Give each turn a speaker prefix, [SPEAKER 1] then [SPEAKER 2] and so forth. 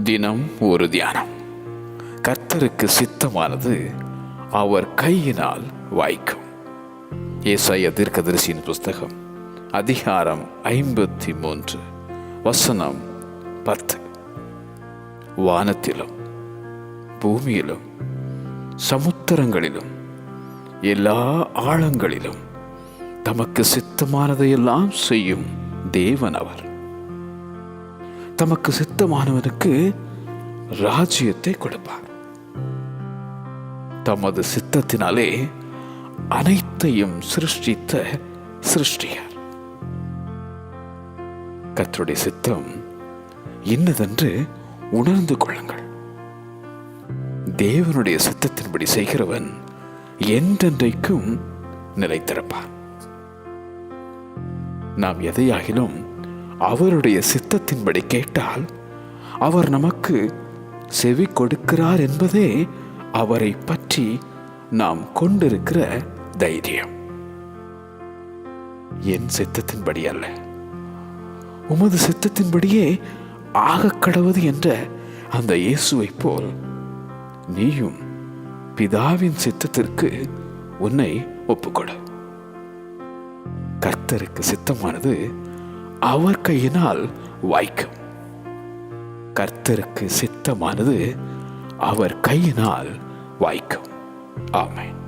[SPEAKER 1] தினம் ஒரு தியானம். கர்த்தருக்கு சித்தமானது அவர் கையினால் வாய்க்கும். ஏசாயா தீர்க்கதரிசியின் புஸ்தகம் அதிகாரம் 53 வசனம் 10. வானத்திலும் பூமியிலும் சமுத்திரங்களிலும் எல்லா ஆழங்களிலும் தமக்கு சித்தமானதையெல்லாம் செய்யும் தேவன் அவர். தமக்கு சித்தமானவனுக்கு ராஜ்யத்தை கொடுப்பார். தமது சித்தத்தினாலே அனைத்தையும் சிருஷ்டித்த சிருஷ்டியார். கர்த்தருடைய சித்தம் இன்னதென்று உணர்ந்து கொள்ளுங்கள். தேவனுடைய சித்தத்தின்படி செய்கிறவன் என்றென்றைக்கும் நிலைத்திருப்பான். நாம் எதையாகிலும் அவருடைய சித்தத்தின்படி கேட்டால் அவர் நமக்கு செவி கொடுக்கிறார் என்பதே அவரை பற்றி நாம் கொண்டிருக்கிற தைரியம். என் சித்தத்தின்படி அல்ல, உமது சித்தத்தின்படியே ஆகக் கடவது என்ற அந்த இயேசுவை போல் நீயும் பிதாவின் சித்தத்திற்கு உன்னை ஒப்புக்கொடு. கர்த்தருக்கு சித்தமானது அவர் கையினால் வாய்க்கும். கர்த்தருக்கு சித்தமானது அவர் கையினால் வாய்க்கும். ஆமென்.